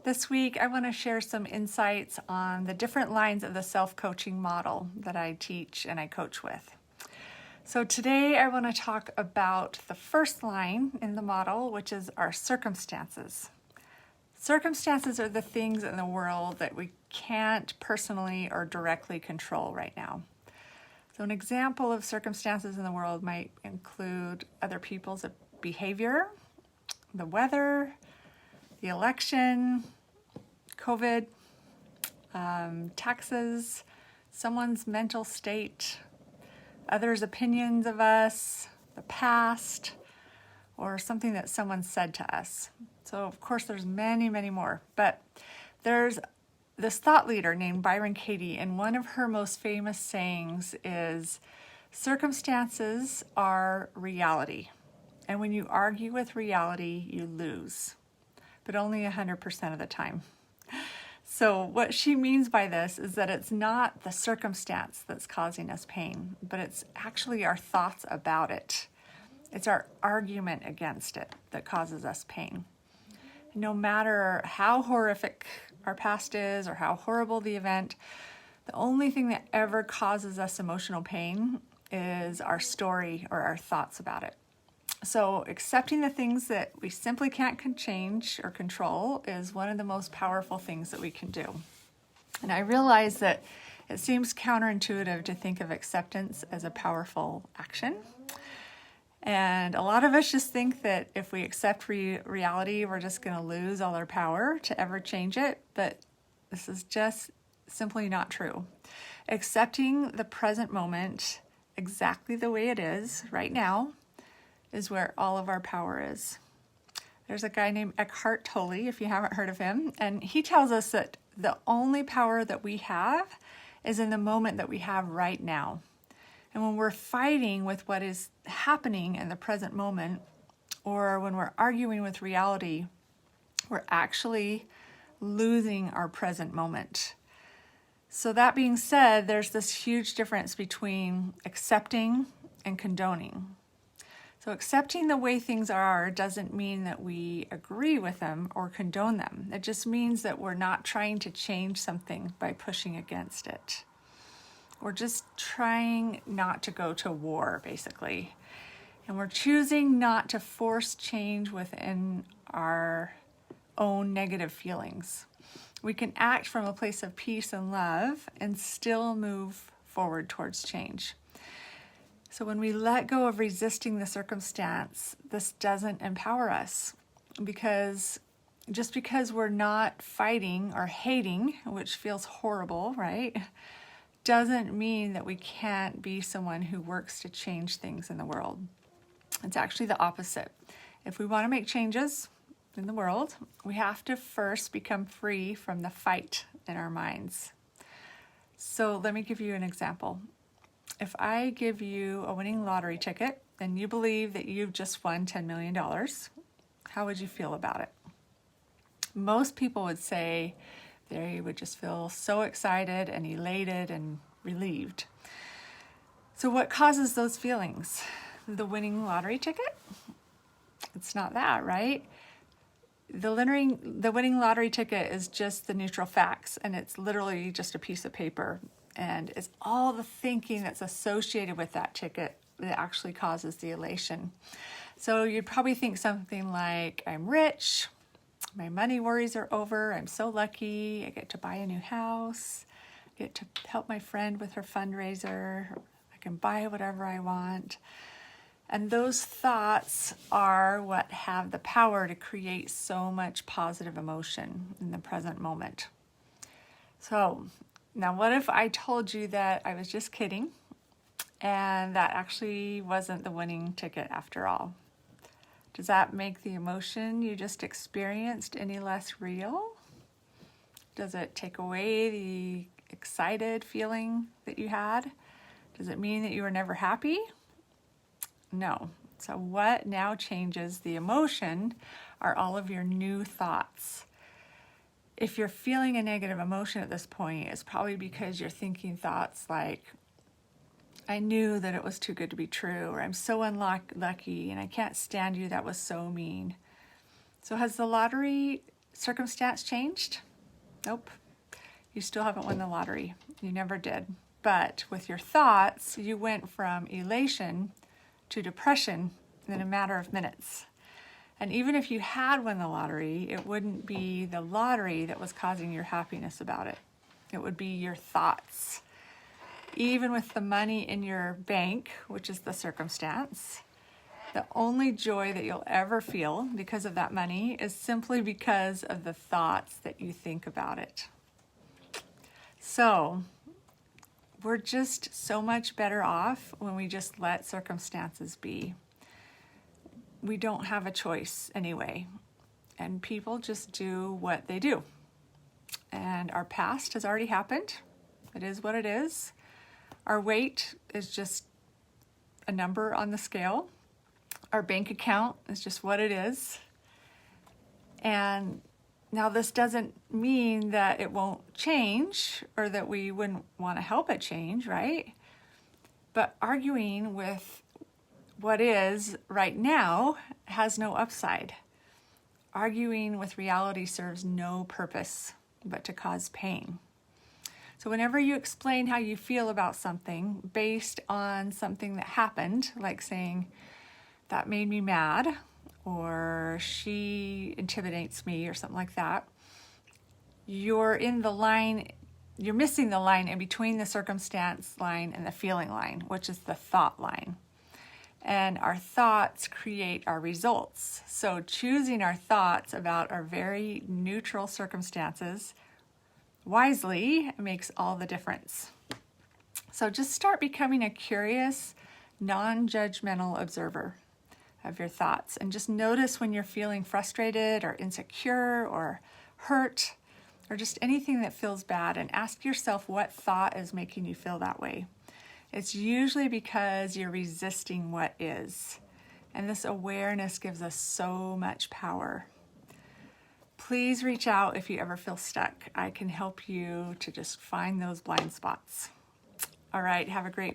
This week, I want to share some insights on the different lines of the self-coaching model that I teach and I coach with. So today, I want to talk about the first line in the model, which is our circumstances. Circumstances are the things in the world that we can't personally or directly control right now. So an example of circumstances in the world might include other people's behavior, the weather, the election, COVID, taxes, someone's mental state, others' opinions of us, the past, or something that someone said to us. So of course there's many, many more, but there's this thought leader named Byron Katie, and one of her most famous sayings is, circumstances are reality. And when you argue with reality, you lose, but only 100% of the time. So what she means by this is that it's not the circumstance that's causing us pain, but it's actually our thoughts about it. It's our argument against it that causes us pain. No matter how horrific our past is or how horrible the event, the only thing that ever causes us emotional pain is our story or our thoughts about it. So accepting the things that we simply can't change or control is one of the most powerful things that we can do. And I realize that it seems counterintuitive to think of acceptance as a powerful action. And a lot of us just think that if we accept reality, we're just going to lose all our power to ever change it. But this is just simply not true. Accepting the present moment exactly the way it is right now is where all of our power is. There's a guy named Eckhart Tolle, if you haven't heard of him, and he tells us that the only power that we have is in the moment that we have right now. And when we're fighting with what is happening in the present moment, or when we're arguing with reality, we're actually losing our present moment. So that being said, there's this huge difference between accepting and condoning. So accepting the way things are doesn't mean that we agree with them or condone them. It just means that we're not trying to change something by pushing against it. We're just trying not to go to war, basically. And we're choosing not to force change within our own negative feelings. We can act from a place of peace and love and still move forward towards change. So when we let go of resisting the circumstance, this doesn't empower us, because just because we're not fighting or hating, which feels horrible, right, doesn't mean that we can't be someone who works to change things in the world. It's actually the opposite. If we want to make changes in the world, we have to first become free from the fight in our minds. So let me give you an example. If I give you a winning lottery ticket and you believe that you've just won $10 million, how would you feel about it? Most people would say they would just feel so excited and elated and relieved. So what causes those feelings? The winning lottery ticket? It's not that, right? The winning lottery ticket is just the neutral facts, and it's literally just a piece of paper. And it's all the thinking that's associated with that ticket that actually causes the elation. So you'd probably think something like, I'm rich, my money worries are over, I'm so lucky, I get to buy a new house, I get to help my friend with her fundraiser, I can buy whatever I want. And those thoughts are what have the power to create so much positive emotion in the present moment. So now what if I told you that I was just kidding and that actually wasn't the winning ticket after all? Does that make the emotion you just experienced any less real? Does it take away the excited feeling that you had? Does it mean that you were never happy? No. So what now changes the emotion are all of your new thoughts. If you're feeling a negative emotion at this point, it's probably because you're thinking thoughts like, I knew that it was too good to be true, or I'm so unlucky and I can't stand you, that was so mean. So has the lottery circumstance changed? Nope. You still haven't won the lottery. You never did. But with your thoughts, you went from elation to depression in a matter of minutes. And even if you had won the lottery, it wouldn't be the lottery that was causing your happiness about it. It would be your thoughts. Even with the money in your bank, which is the circumstance, the only joy that you'll ever feel because of that money is simply because of the thoughts that you think about it. So, we're just so much better off when we just let circumstances be. We don't have a choice anyway, and people just do what they do. And our past has already happened. It is what it is. Our weight is just a number on the scale. Our bank account is just what it is. And now this doesn't mean that it won't change or that we wouldn't want to help it change, right? But arguing with what is right now has no upside. Arguing with reality serves no purpose but to cause pain. So whenever you explain how you feel about something based on something that happened, like saying, that made me mad, or she intimidates me, or something like that, you're missing the line in between the circumstance line and the feeling line, which is the thought line. And our thoughts create our results. So choosing our thoughts about our very neutral circumstances wisely makes all the difference. So just start becoming a curious, non-judgmental observer of your thoughts, and just notice when you're feeling frustrated or insecure or hurt or just anything that feels bad, and ask yourself what thought is making you feel that way. It's usually because you're resisting what is, and this awareness gives us so much power. Please reach out if you ever feel stuck. I can help you to just find those blind spots. All right, have a great